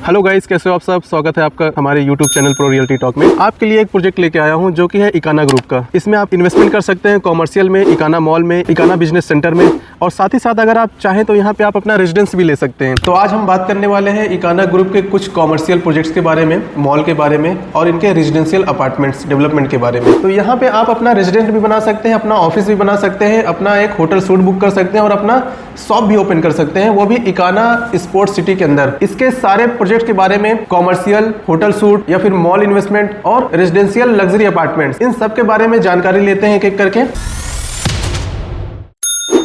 Hello guys, कैसे हो आप सब। स्वागत है आपका हमारे YouTube channel pro realty talk में। आपके लिए एक प्रोजेक्ट लेके आया हूं जो कि है इकाना ग्रुप का। इसमें आप इन्वेस्टमेंट कर सकते हैं कॉमर्शियल में, इकाना मॉल में, इकाना बिजनेस सेंटर में, और साथ ही साथ अगर आप चाहें तो यहाँ पे आप अपना रेजिडेंस भी ले सकते हैं। तो आज हम बात करने वाले हैं इकाना ग्रुप के कुछ कॉमर्शियल प्रोजेक्ट्स के बारे में, मॉल के बारे में और इनके रेजिडेंशियल अपार्टमेंट्स डेवलपमेंट के बारे में। तो यहाँ पे आप अपना रेजिडेंट भी बना सकते हैं, अपना ऑफिस भी बना सकते हैं, अपना एक होटल सूट बुक कर सकते हैं और अपना शॉप भी ओपन कर सकते हैं, वो भी इकाना स्पोर्ट्स सिटी के अंदर। इसके सारे प्रोजेक्ट के बारे में, कॉमर्शियल, होटल सूट या फिर मॉल इन्वेस्टमेंट और रेजिडेंशियल लग्जरी अपार्टमेंट्स, इन सब के बारे में जानकारी लेते हैं एक एक करके।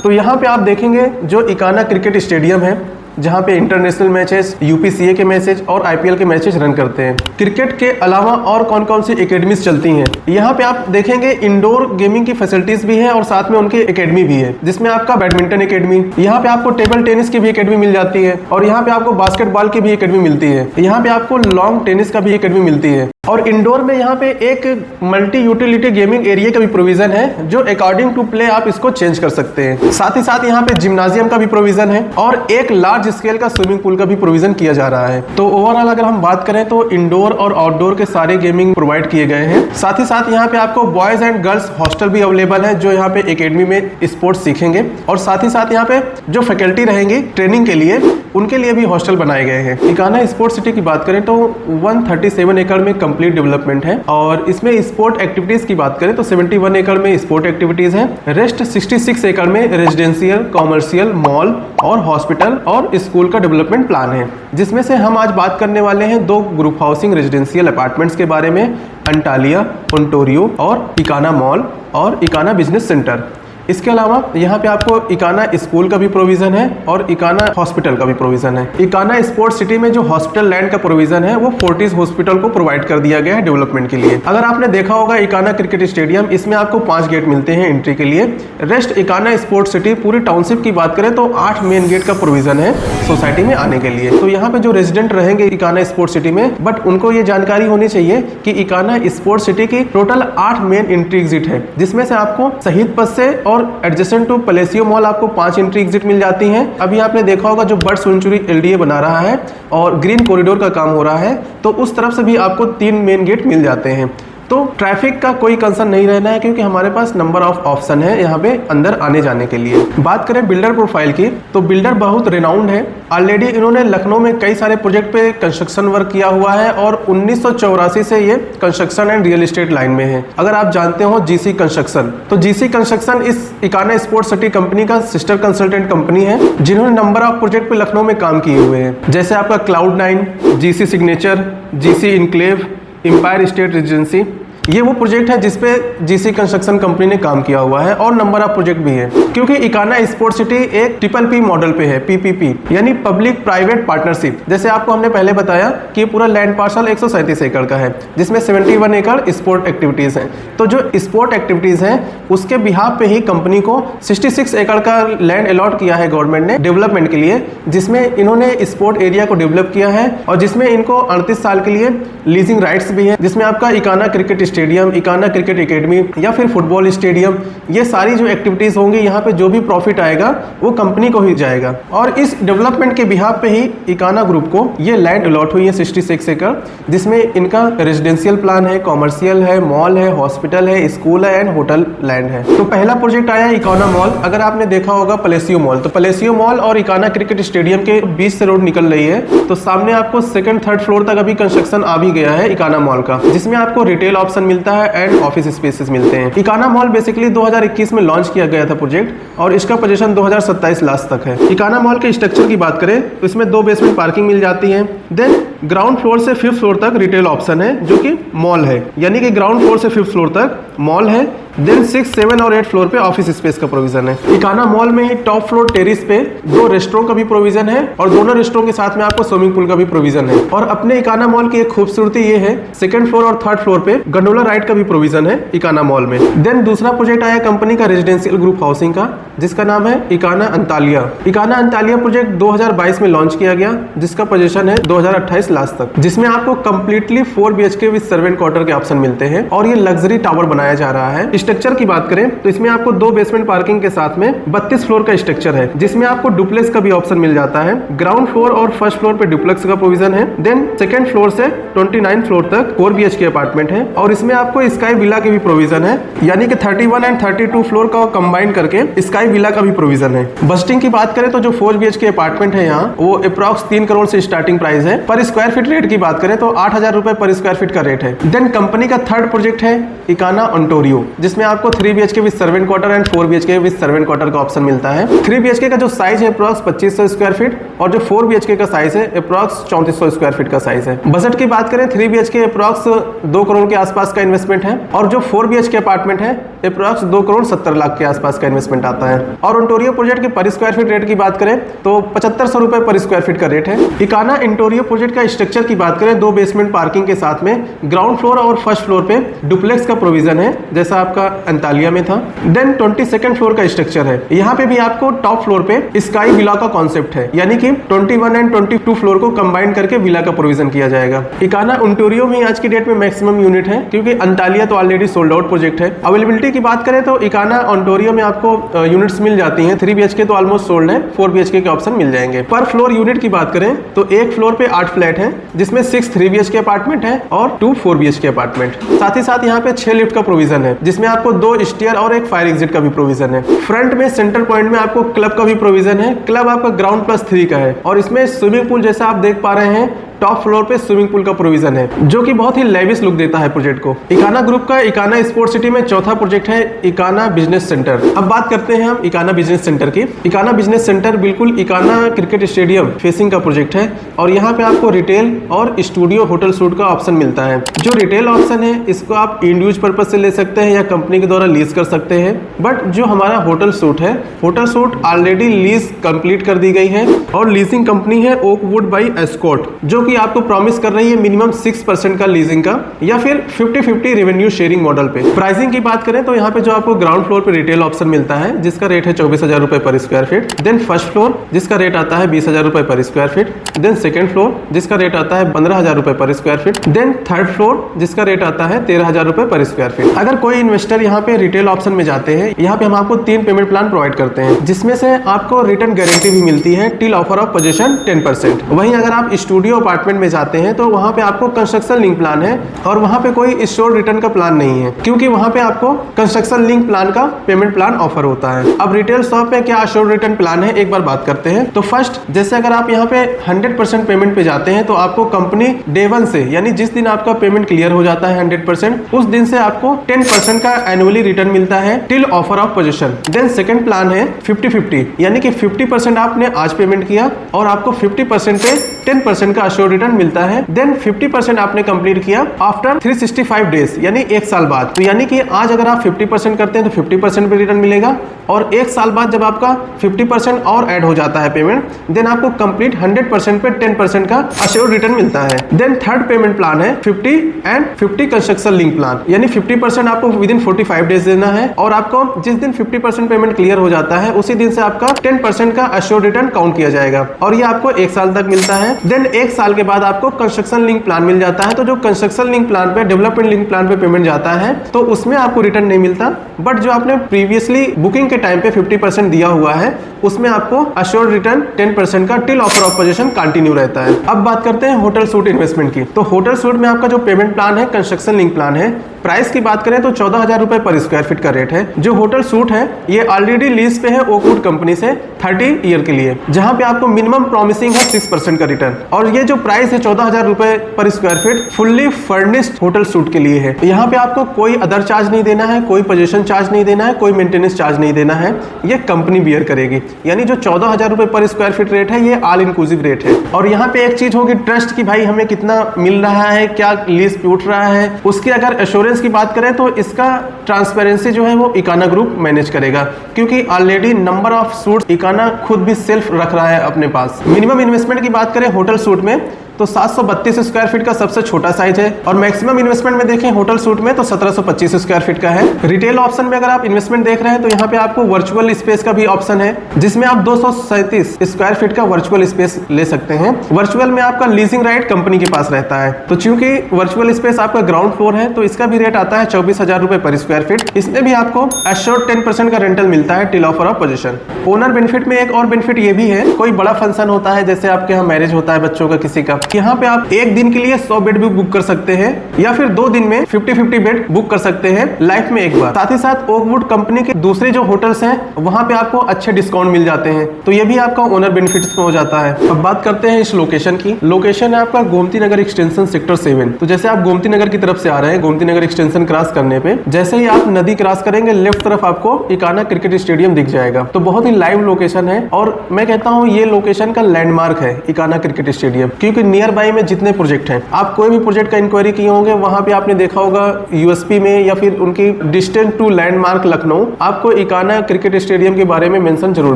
तो यहाँ पे आप देखेंगे जो इकाना क्रिकेट स्टेडियम है, जहाँ पे इंटरनेशनल मैचेस, यूपीसीए के मैचेस और आईपीएल के मैचेस रन करते हैं। क्रिकेट के अलावा और कौन कौन सी एकेडमीज चलती हैं, यहाँ पे आप देखेंगे इंडोर गेमिंग की फैसिलिटीज भी है और साथ में उनकी एकेडमी भी है, जिसमें आपका बैडमिंटन एकेडमी, यहाँ पे आपको टेबल टेनिस की भी एकेडमी मिल जाती है और यहाँ पे आपको बास्केटबॉल की भी एकेडमी मिलती है, यहाँ पे आपको लॉन्ग टेनिस का भी एकेडमी मिलती है। और इंडोर में यहाँ पे एक मल्टी यूटिलिटी गेमिंग एरिया का भी प्रोविजन है, जो अकॉर्डिंग टू प्ले आप इसको चेंज कर सकते हैं। साथ ही साथ यहाँ पे जिम्नाजियम का भी प्रोविजन है और एक लार्ज स्केल का स्विमिंग पूल का भी प्रोविजन किया जा रहा है। तो ओवरऑल अगर हम बात करें तो इंडोर और आउटडोर के सारे गेमिंग प्रोवाइड किए गए हैं। साथ ही साथ यहाँ पे आपको बॉयज एंड गर्ल्स हॉस्टल भी अवेलेबल है, जो यहाँ पे एकेडमी में स्पोर्ट्स सीखेंगे, और साथ ही साथ यहाँ पे जो फैकल्टी रहेंगी ट्रेनिंग के लिए, उनके लिए भी हॉस्टल बनाए गए हैं। इकाना स्पोर्ट्स सिटी की बात करें तो 137 एकड़ में कंप्लीट डेवलपमेंट है, और इसमें स्पोर्ट एक्टिविटीज की बात करें तो 71 एकड़ में स्पोर्ट एक्टिविटीज है। रेस्ट 66 एकड़ में रेजिडेंशियल, कॉमर्शियल, मॉल और हॉस्पिटल और स्कूल का डेवलपमेंट प्लान है, जिसमें से हम आज बात करने वाले हैं 2 ग्रुप हाउसिंग रेजिडेंशियल अपार्टमेंट्स के बारे में, अंटालिया, ओंटारियो और इकाना मॉल और इकाना बिजनेस सेंटर। इसके अलावा यहाँ पे आपको इकाना स्कूल का भी प्रोविजन है और इकाना हॉस्पिटल का भी प्रोविजन है। इकाना स्पोर्ट्स सिटी में जो हॉस्पिटल लैंड का प्रोविजन है वो फोर्टिस हॉस्पिटल को प्रोवाइड कर दिया गया है डेवलपमेंट के लिए। अगर आपने देखा होगा इकाना क्रिकेट स्टेडियम, इसमें आपको 5 गेट मिलते हैं एंट्री के लिए। रेस्ट इकाना स्पोर्ट्स सिटी पूरी टाउनशिप की बात करें तो 8 मेन गेट का प्रोविजन है सोसाइटी में आने के लिए। तो यहाँ पे जो रेजिडेंट रहेंगे इकाना स्पोर्ट्स सिटी में, बट उनको ये जानकारी होनी चाहिए कि इकाना स्पोर्ट्स सिटी की टोटल 8 मेन एंट्री एग्जिट है, जिसमें से आपको शहीद पथ से और एडजेसेंट टू पलेसियो मॉल आपको 5 एंट्री एग्जिट मिल जाती हैं। अभी आपने देखा होगा जो बर्ड सेंचुरी एलडीए बना रहा है और ग्रीन कॉरिडोर का काम हो रहा है, तो उस तरफ से भी आपको 3 मेन गेट मिल जाते हैं। तो ट्रैफिक का कोई कंसर्न नहीं रहना है, क्योंकि हमारे पास नंबर ऑफ ऑप्शन है यहाँ पे अंदर आने जाने के लिए। बात करें बिल्डर प्रोफाइल की, तो बिल्डर बहुत रिनाउंड है। ऑलरेडी इन्होंने लखनऊ में कई सारे प्रोजेक्ट पे कंस्ट्रक्शन वर्क किया हुआ है और 1984 से ये construction and real estate line में है। अगर आप जानते हो जीसी कंस्ट्रक्शन, तो जीसी कंस्ट्रक्शन इस इकाना स्पोर्ट्स सिटी कंपनी का सिस्टर कंसल्टेंट कंपनी है, जिन्होंने नंबर ऑफ प्रोजेक्ट पे लखनऊ में काम किए हुए हैं, जैसे आपका cloud 9, GC signature, GC enclave, Empire State residency. ये वो प्रोजेक्ट है जिसपे जीसी कंस्ट्रक्शन कंपनी ने काम किया हुआ है और नंबर ऑफ प्रोजेक्ट भी है। क्योंकि इकाना स्पोर्ट्स सिटी एक PPP मॉडल पे है, PPP यानी पब्लिक प्राइवेट पार्टनरशिप। जैसे आपको हमने पहले बताया कि पूरा लैंड पार्सल 137 एकड़ का है, जिसमें 71 एकड़ स्पोर्ट एक्टिविटीज है। तो जो स्पोर्ट एक्टिविटीज है उसके बिहाफ पे ही कंपनी को 66 एकड़ का लैंड अलॉट किया है गवर्नमेंट ने डेवलपमेंट के लिए, जिसमें इन्होंने स्पोर्ट एरिया को डेवलप किया है और जिसमें इनको 38 साल के लिए लीजिंग राइट्स भी है, जिसमें आपका Ekana cricket stadium, Ekana cricket academy या फिर फुटबॉल स्टेडियम, ये सारी जो एक्टिविटीज होंगी, यहाँ पे जो भी प्रॉफिट आएगा वो कंपनी को ही जाएगा। और इस डेवलपमेंट के बिहाफ पे ही इकाना ग्रुप को ये लैंड अलॉट हुई है 66 एकड़, जिसमें इनका रेजिडेंशियल प्लान है, कॉमर्शियल है, मॉल है, हॉस्पिटल है, स्कूल है एंड होटल लैंड है। तो पहला प्रोजेक्ट आया इकाना मॉल। अगर आपने देखा होगा पलेसियो मॉल, तो पलेसियो मॉल और इकाना क्रिकेट स्टेडियम के बीच से रोड निकल रही है, तो सामने आपको 2nd 3rd फ्लोर तक अभी कंस्ट्रक्शन आ भी गया है इकाना मॉल का, जिसमें आपको रिटेल ऑप्शन मिलता है एंड ऑफिस स्पेसेस मिलते हैं। इकाना मॉल बेसिकली 2021 में लॉन्च किया गया था प्रोजेक्ट, और इसका पोजीशन 2027 लास्ट तक है। इकाना मॉल के स्ट्रक्चर की बात करें तो इसमें 2 बेसमेंट पार्किंग मिल जाती है। देन ग्राउंड फ्लोर से 5th फ्लोर तक रिटेल ऑप्शन है, जो कि मॉल है, यानी कि ग्राउंड फ्लोर से 5th फ्लोर तक मॉल है। देन 6, 7 और 8 फ्लोर पे ऑफिस स्पेस का प्रोविजन है। इकाना मॉल में ही टॉप फ्लोर टेरिस पे 2 रेस्टोरेंट का भी प्रोविजन है और दोनों रेस्टोरेंट के साथ में आपको स्विमिंग पूल का भी प्रोविजन है। और अपने इकाना मॉल की एक खूबसूरती ये है, 2nd फ्लोर और 3rd फ्लोर पे गंडोला राइड का भी प्रोविजन है इकाना मॉल में। देन दूसरा प्रोजेक्ट आया कंपनी का रेजिडेंशियल ग्रुप हाउसिंग का, जिसका नाम है Ekana Antalya. Ekana Antalya project 2022 में लॉन्च किया गया, जिसका पोजीशन है 2028 लाख तक, जिसमें आपको completely 4 BHK with servant quarter के ऑप्शन मिलते हैं और ये लग्जरी टावर बनाया जा रहा है। स्ट्रक्चर की बात करें तो इसमें आपको 2 बेसमेंट पार्किंग के साथ में 32 फ्लोर का स्ट्रक्चर है, जिसमें आपको डुप्लेक्स का भी ऑप्शन मिल जाता है। ग्राउंड फ्लोर और फर्स्ट फ्लोर पे डुप्लेक्स का प्रोविजन है। देन सेकंड फ्लोर से 29 फ्लोर तक 4 BHK अपार्टमेंट है और इसमें आपको स्काई विला के भी प्रोविजन है, यानी कि 31 एंड 32 फ्लोर का कंबाइन करके स्काई विला का भी प्रोविजन है। बस्टिंग की बात करें तो जो 4 BHK अपार्टमेंट है यहाँ वो अप्रॉक्स 3 करोड़ से स्टार्टिंग प्राइस है। पर स्क्वायर फीट रेट की बात करें तो 8,000 रुपए पर स्क्वायर फीट का रेट है। देन कंपनी का थर्ड प्रोजेक्ट है इकाना ओंटारियो, जिसमें आपको 3 BHK with servant quarter and 4 BHK with servant quarter का ऑप्शन मिलता है। 3 BHK का जो साइज है अप्रॉक्स 2500 स्क्वायर फीट और जो 4 BHK का साइज है अप्रॉक्स 3400 स्क्वायर फीट का साइज है। बजट की बात करें 3 BHK अप्रॉक्स 2 करोड़ के आसपास का इन्वेस्टमेंट है और जो 4 BHK अपार्टमेंट है अप्रॉक्स 2 करोड़ 70 लाख के आसपास का इन्वेस्टमेंट आता है। और ओंटारियो प्रोजेक्ट के पर स्क्वायर फीट रेट की बात करें तो 7500 रुपए पर स्क्वायर फीट का रेट है। इकाना ओंटारियो प्रोजेक्ट का स्ट्रक्चर की बात करें 2 बेसमेंट पार्किंग के साथ में ग्राउंड फ्लोर और फर्स्ट फ्लोर पे डुप्लेक्स का प्रोविजन है, जैसा आपका अंतालिया में था। देन 22nd फ्लोर का स्ट्रक्चर है। यहाँ पे भी आपको टॉप फ्लोर पे स्काई विला का कॉन्सेप्ट है, यानी कि 21 एंड 22 फ्लोर को कंबाइन करके विला का प्रोविजन किया जाएगा। इकाना ओंटारियो में आज की डेट में मैक्सिमम यूनिट है, क्योंकि अंतालिया तो ऑलरेडी सोल्ड आउट प्रोजेक्ट है। अवेलेबिलिटी की बात करें तो इकाना ओंटारियो में आपको यूनिट्स मिल जाती हैं। 3 BHK तो ऑलमोस्ट सोल्ड है, 4 BHK के ऑप्शन मिल जाएंगे। पर फ्लोर यूनिट की बात करें तो एक फ्लोर पे 8 फ्लैट है, जिसमें 6 3 BHK अपार्टमेंट है और 2 4 BHK अपार्टमेंट। साथ ही साथ यहाँ पे 6 लिफ्ट का प्रोविजन है, जिसमें आपको 2 स्टेयर और एक फायर एग्जिट का भी प्रोविजन है। फ्रंट में सेंटर पॉइंट में आपको क्लब का भी प्रोविजन है। क्लब आपका ग्राउंड +3 का है और इसमें स्विमिंग पूल जैसा आप देख पा रहे हैं टॉप फ्लोर पे स्विमिंग पूल का प्रोविजन है, जो कि बहुत ही लेविश लुक देता है प्रोजेक्ट को। इकाना ग्रुप का इकाना स्पोर्ट सिटी में चौथा प्रोजेक्ट है इकाना बिजनेस सेंटर। अब बात करते हैं हम इकाना बिजनेस सेंटर की। इकाना बिजनेस सेंटर बिल्कुल इकाना क्रिकेट स्टेडियम फेसिंग का प्रोजेक्ट है और यहाँ पे आपको रिटेल और स्टूडियो होटल सूट का ऑप्शन मिलता है। जो रिटेल ऑप्शन है इसको आप इंडिविजुअल पर्पज से ले सकते हैं या कंपनी के द्वारा लीज कर सकते हैं। बट जो हमारा होटल सूट है, hotel suit already lease complete कर दी गई है और लीजिंग कंपनी है ओकवुड बाई एस्कॉर्ट, जो कि आपको प्रॉमिस कर रही है मिनिमम 6% का लीजिंग का या फिर 50-50 रेवेन्यू शेयरिंग मॉडल पे। प्राइसिंग की बात करें तो यहाँ पे जो आपको ग्राउंड फ्लोर पे रिटेल ऑप्शन मिलता है, जिसका रेट है 24,000 रुपए per square feet. Then first floor जिसका रेट आता है 20,000 रुपए per square feet. Then second floor जिसका रेट आता है 15,000 रुपए per square feet. Then third floor जिसका रेट आता है 13,000 रुपए पर स्क्वायर फीट। अगर कोई इन्वेस्टर यहाँ पे रिटेल ऑप्शन में जाते हैं, यहाँ पे हम आपको 3 पेमेंट प्लान प्रोवाइड करते हैं, जिसमें से आपको रिटर्न गारंटी भी मिलती है टिल ऑफर ऑफ पोजीशन 10%। वहीं अगर आप स्टूडियो अपार्टमेंट में जाते हैं तो वहां पे आपको कंस्ट्रक्शन लिंक प्लान है और वहां पे कोई श्योर रिटर्न का प्लान नहीं है, क्योंकि वहां पे आपको कंस्ट्रक्शन लिंक प्लान का पेमेंट प्लान ऑफर होता है। अब रिटेल शॉप पे क्या श्योर रिटर्न प्लान है एक बार बात करते हैं। तो फर्स्ट, जैसे अगर आप यहाँ पे 100% पेमेंट पे जाते हैं तो आपको कंपनी डे 1 से, यानी जिस दिन आपका पेमेंट क्लियर हो जाता है 100%, उस दिन से आपको 10% का एनुअली रिटर्न मिलता है till offer of position. Then second plan है 50-50, यानी कि 50% आपने आज पेमेंट किया और आपको 50% पे 10% का श्योर रिटर्न मिलता है। देन 50% आपने कंप्लीट किया आफ्टर 365 डेज, यानी 1 साल बाद। तो यानी कि आज अगर आप 50% करते हैं तो 50% पे रिटर्न मिलेगा और 1 साल बाद जब आपका 50% और ऐड हो जाता है पेमेंट, देन आपको कंप्लीट 100% पे 10% का अश्योर्ड रिटर्न मिलता है। देन थर्ड पेमेंट प्लान है 50 एंड 50 कंस्ट्रक्शन लिंक प्लान, यानी 50% आपको विद इन 45 डेज देना है और आपको जिस दिन 50% पेमेंट क्लियर हो जाता है उसी दिन से आपका 10% का अश्योर्ड रिटर्न काउंट किया जाएगा और ये आपको 1 साल तक मिलता है। देन 1 साल के बाद आपको कंस्ट्रक्शन लिंक प्लान मिल जाता है। तो जो कंस्ट्रक्शन लिंक प्लान पे, डेवलपमेंट लिंक प्लान पे पेमेंट जाता है तो उसमें आपको रिटर्न नहीं मिलता, बट जो आपने प्रीवियसली बुकिंग के टाइम पे 50% दिया हुआ है उसमें आपको अश्योर्ड रिटर्न 10% का till offer of position continue रहता है। अब बात करते हैं होटल सूट इन्वेस्टमेंट की। तो होटल सूट में आपका जो पेमेंट प्लान है कंस्ट्रक्शन लिंक प्लान है। प्राइस की बात करें तो 14,000 रुपए पर स्क्वायर फीट का रेट है। जो होटल सूट है ये ऑलरेडी लीज पे है ओकवुड कंपनी से 30 ईयर के लिए, जहां पे आपको मिनिमम प्रॉमिसिंग है 6% का रिटर्न। और ये जो प्राइस है 14,000 रुपए per square feet fully furnished hotel suit के लिए है। यहाँ पे आपको कोई अदर चार्ज नहीं देना है, कोई पोजीशन चार्ज नहीं देना है, कोई मेंटेनेंस चार्ज नहीं देना है, ये कंपनी बियर करेगी। यानी जो 14,000 रुपए पर स्क्वायर फीट रेट है ये ऑल इंक्लूसिव रेट है। और यहाँ पे एक चीज होगी ट्रस्ट की, भाई हमें कितना मिल रहा है, क्या लीज पे उठ रहा है, उसकी अगर एश्योरेंस की बात करें तो इसका ट्रांसपेरेंसी जो है वो इकाना ग्रुप मैनेज करेगा, क्योंकि already number of suits Ekana खुद भी सेल्फ रख रहा है अपने पास। मिनिमम इन्वेस्टमेंट की बात करें होटल सूट में तो 732 स्क्वायर फीट का सबसे छोटा साइज है। और मैक्सिमम इन्वेस्टमेंट में देखें होटल सूट में तो 1725 स्क्वायर फीट का है। रिटेल ऑप्शन में अगर आप इन्वेस्टमेंट देख रहे हैं तो यहाँ पे आपको वर्चुअल स्पेस का भी ऑप्शन है, जिसमें आप 237 स्क्वायर फीट का वर्चुअल स्पेस ले सकते हैं। वर्चुअल में आपका लीजिंग राइट कंपनी के पास रहता है, तो चूंकि वर्चुअल स्पेस आपका ग्राउंड फ्लोर है तो इसका भी रेट आता है 24,000 रुपए पर स्क्वायर फीट। इसमें भी आपको एश्योर्ड 10% का रेंटल मिलता है till offer of position. Owner benefit में एक और बेनिफिट ये भी है, कोई बड़ा फंक्शन होता है जैसे आपके यहाँ मैरिज होता है बच्चों का किसी का, यहाँ पे आप एक दिन के लिए 100 बेड भी बुक कर सकते हैं या फिर 2 दिन में 50-50 बेड बुक कर सकते हैं लाइफ में एक बार। साथ ही साथ ओकवुड कंपनी के दूसरे जो होटल्स हैं वहां पे आपको अच्छे डिस्काउंट मिल जाते हैं, तो ये भी आपका ओनर बेनिफिट्स में हो जाता है। अब बात करते हैं इस लोकेशन की। लोकेशन है आपका गोमती नगर एक्सटेंशन सेक्टर 7। तो जैसे आप गोमती नगर की तरफ से आ रहे हैं, गोमती नगर एक्सटेंशन क्रॉस करने पे जैसे ही आप नदी क्रॉस करेंगे लेफ्ट तरफ आपको इकाना क्रिकेट स्टेडियम दिख जाएगा। तो बहुत ही लाइव लोकेशन है और मैं कहता हूँ ये लोकेशन का लैंडमार्क है इकाना क्रिकेट स्टेडियम, क्योंकि नियर बाई में जितने प्रोजेक्ट हैं, आप कोई भी प्रोजेक्ट का इंक्वायरी किए होंगे वहां पे आपने देखा होगा यूएसपी में या फिर उनकी डिस्टेंस टू लैंडमार्क लखनऊ आपको इकाना क्रिकेट स्टेडियम के बारे में मेंशन जरूर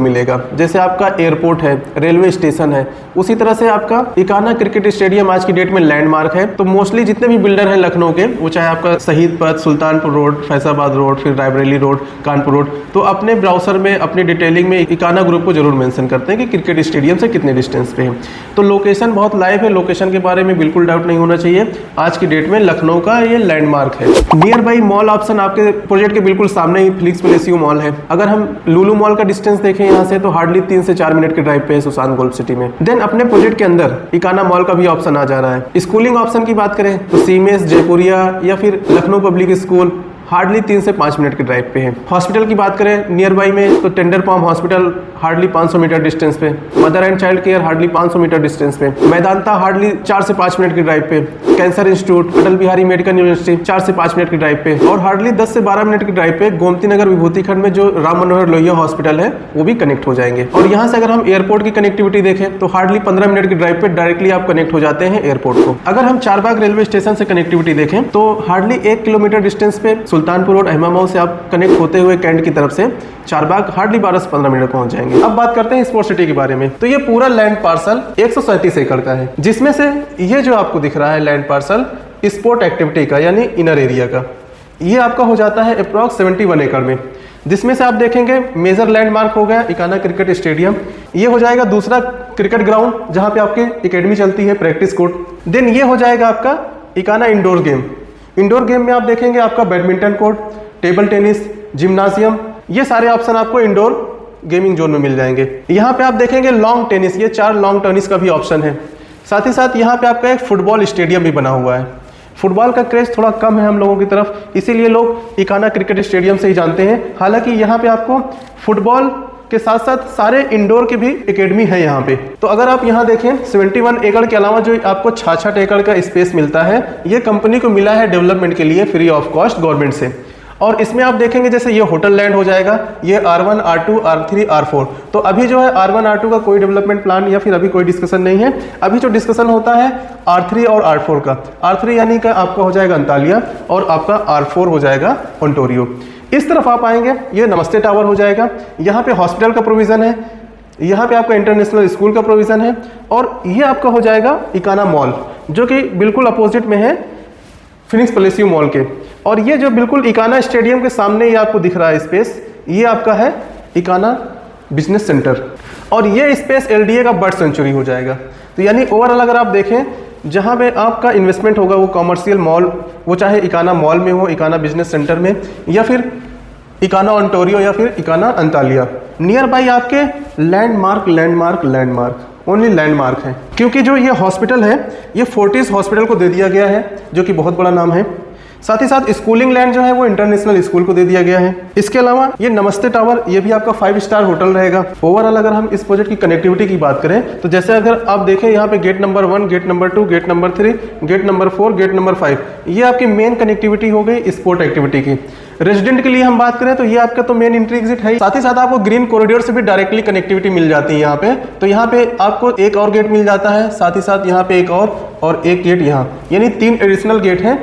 मिलेगा। जैसे आपका एयरपोर्ट है, रेलवे स्टेशन है, उसी तरह से आपका इकाना क्रिकेट स्टेडियम आज की डेट में लैंडमार्क है। तो मोस्टली जितने भी बिल्डर हैं लखनऊ के, वो चाहे आपका शहीद पथ, सुल्तानपुर रोड, फैजाबाद रोड, फिर रायबरेली रोड, कानपुर रोड, तो अपने ब्राउजर में अपनी डिटेलिंग में इकाना ग्रुप को जरूर मेंशन करते हैं कि क्रिकेट स्टेडियम से कितने डिस्टेंस पे है। तो लोकेशन बहुत लाइव है, लोकेशन के बारे में बिल्कुल डाउट नहीं होना चाहिए। आज की डेट में लखनऊ का ये लैंडमार्क है। नियर बाई मॉल ऑप्शन आपके प्रोजेक्ट के बिल्कुल सामने ही फ्लिक्स पैलेसियो मॉल है। अगर हम लुलु मॉल का डिस्टेंस देखें यहाँ से तो हार्डली 3 से 4 मिनट के ड्राइव पे है सुशांत गोल्फ सिटी में। देन अपने प्रोजेक्ट के अंदर इकाना मॉल का भी ऑप्शन आ जा रहा है। स्कूलिंग ऑप्शन की बात करें तो सीएमएस, जयपुरिया या फिर लखनऊ पब्लिक स्कूल हार्डली 3 से 5 मिनट के ड्राइव पे है। हॉस्पिटल की बात करें नियर बाई में तो Tender Palm hospital hardly 500 metre distance पे, mother and child care hardly 500 metre distance पे, मैदानता हार्डली 4 से 5 मिनट के ड्राइव पे, cancer institute, Atal Bihari medical university 4 से 5 मिनट के ड्राइव पे, और हार्डली 10 से 12 मिनट के ड्राइव पे गोमती नगर विभूति खंड में जो राम मनोहर लोहिया हॉस्पिटल है वो भी कनेक्ट हो जाएंगे। और यहाँ से अगर हम एयरपोर्ट की कनेक्टिविटी देखें तो हार्डली 15 मिनट के ड्राइव पे डायरेक्टली आप कनेक्ट हो जाते हैं एयरपोर्ट को। अगर हम चारबाग रेलवे स्टेशन से कनेक्टिविटी देखें तो हार्डली 1 किलोमीटर डिस्टेंस पे सुल्तानपुर रोड अहमदाबाद से आप कनेक्ट होते हुए कैंट की तरफ से चारबाग हार्डली 12 से 15 मिनट पहुंच जाएंगे। अब बात करते हैं स्पोर्ट सिटी के बारे में। तो ये पूरा लैंड पार्सल 137 एकड़ का है, जिसमें से ये जो आपको दिख रहा है लैंड पार्सल स्पोर्ट एक्टिविटी का यानी इनर एरिया का, ये आपका हो जाता है अप्रॉक्स 71 एकड़ में, जिसमें से आप देखेंगे मेजर लैंडमार्क हो गया इकाना क्रिकेट स्टेडियम, ये हो जाएगा दूसरा क्रिकेट ग्राउंड जहां पे आपके एकेडमी चलती है, प्रैक्टिस कोर्ट। देन ये हो जाएगा आपका Ekana indoor game. Indoor game में आप देखेंगे आपका badminton court, table tennis, gymnasium, ये सारे ऑप्शन आपको इंडोर गेमिंग जोन में मिल जाएंगे। यहाँ पे आप देखेंगे लॉन्ग टेनिस, ये 4 लॉन्ग टेनिस का भी ऑप्शन है। साथ ही साथ यहाँ पे आपका एक फुटबॉल स्टेडियम भी बना हुआ है। फुटबॉल का क्रेज थोड़ा कम है हम लोगों की तरफ, इसीलिए लोग इकाना क्रिकेट स्टेडियम से ही जानते हैं। हालांकि यहाँ पे आपको फुटबॉल के साथ साथ सारे इंडोर के भी एकेडमी है यहाँ पे। तो अगर आप यहाँ देखें 71 एकड़ के अलावा जो आपको 66 एकड़ का स्पेस मिलता है, ये कंपनी को मिला है डेवलपमेंट के लिए फ्री ऑफ कॉस्ट गवर्नमेंट से। और इसमें आप देखेंगे जैसे ये होटल लैंड हो जाएगा, ये R1, R2, R3, R4। तो अभी जो है R1, R2 का कोई डेवलपमेंट प्लान या फिर अभी कोई डिस्कशन नहीं है। अभी जो डिस्कशन होता है R3 और R4 का। R3 यानी का आपका हो जाएगा अंतालिया और आपका R4 हो जाएगा ओंटारियो। इस तरफ आप आएंगे, ये नमस्ते टावर हो जाएगा। यहाँ पे हॉस्पिटल का प्रोविजन है, यहाँ पे आपका इंटरनेशनल स्कूल का प्रोविजन है, और ये आपका हो जाएगा इकाना मॉल जो कि बिल्कुल अपोजिट में है फिनिक्स पैलेसियो मॉल के। और ये जो बिल्कुल इकाना स्टेडियम के सामने ये आपको दिख रहा है स्पेस, ये आपका है इकाना बिजनेस सेंटर, और ये स्पेस LDA का बर्ड सेंचुरी हो जाएगा। तो यानी ओवरऑल अगर आप देखें जहाँ पे आपका इन्वेस्टमेंट होगा वो कॉमर्शियल मॉल, वो चाहे इकाना मॉल में हो, इकाना बिजनेस सेंटर में, या फिर इकाना ओंटारियो या फिर इकाना अंतालिया, नियर बाई आपके लैंडमार्क ओनली लैंडमार्क है। क्योंकि जो ये हॉस्पिटल है ये फोर्टिस हॉस्पिटल को दे दिया गया है, जो कि बहुत बड़ा नाम है। साथ ही साथ स्कूलिंग लैंड जो है वो इंटरनेशनल स्कूल को दे दिया गया है। इसके अलावा ये नमस्ते टावर, ये भी आपका 5 स्टार होटल रहेगा। ओवरऑल अगर हम इस प्रोजेक्ट की कनेक्टिविटी की बात करें तो जैसे अगर आप देखें यहाँ पे gate number 1, gate number 2, gate number 3, gate number 4, gate number 5, ये आपकी मेन कनेक्टिविटी हो गई स्पोर्ट एक्टिविटी की। रेजिडेंट के लिए हम बात करें तो ये आपका तो मेन एंट्री एग्जिट है। साथ ही साथ आपको ग्रीन कॉरिडोर से भी डायरेक्टली कनेक्टिविटी मिल जाती है यहाँ पे। तो यहाँ पे आपको एक और गेट मिल जाता है, साथ ही साथ यहाँ पे एक और एक गेट यहाँ, यानी 3 एडिशनल गेट हैं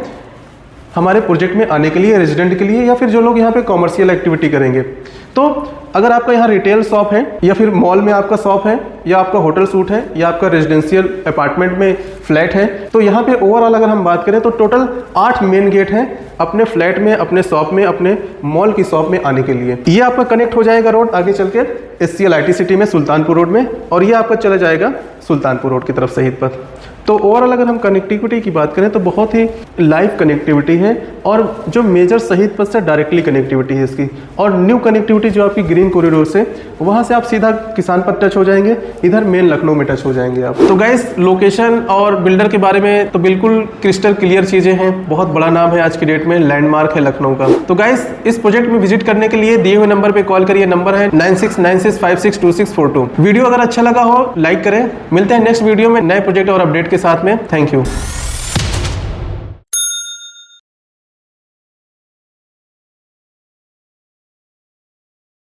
हमारे प्रोजेक्ट में आने के लिए, रेजिडेंट के लिए या फिर जो लोग यहाँ पे कॉमर्शियल एक्टिविटी करेंगे। तो अगर आपका यहाँ रिटेल शॉप है या फिर मॉल में आपका शॉप है या आपका होटल सूट है या आपका रेजिडेंशियल अपार्टमेंट में फ्लैट है, तो यहाँ पे ओवरऑल अगर हम बात करें तो टोटल 8 मेन गेट हैं अपने फ्लैट में, अपने शॉप में, अपने मॉल की शॉप में आने के लिए। ये आपका कनेक्ट हो जाएगा रोड आगे चल के SCL IT सिटी में सुल्तानपुर रोड में, और ये आपका चला जाएगा सुल्तानपुर रोड की तरफ शहीद पथ। तो ओवरऑल अगर हम कनेक्टिविटी की बात करें तो बहुत ही लाइव कनेक्टिविटी है, और जो मेजर शहीद पथ से डायरेक्टली कनेक्टिविटी है इसकी, और न्यू कनेक्टिविटी जो आपकी ग्रीन कॉरिडोर से, वहाँ से आप सीधा किसान पथ टच हो जाएंगे, इधर मेन लखनऊ में टच हो जाएंगे आप। तो गाइस लोकेशन और बिल्डर के बारे में तो बिल्कुल क्रिस्टल क्लियर चीज़ें हैं, बहुत बड़ा नाम है आज की डेट में, लैंडमार्क है लखनऊ का। तो गाइस इस प्रोजेक्ट में विजिट करने के लिए दिए हुए नंबर पर कॉल करिए, नंबर है 9696562642। वीडियो अगर अच्छा लगा हो लाइक करें। मिलते हैं नेक्स्ट वीडियो में नए प्रोजेक्ट और अपडेट के साथ में। Thank you.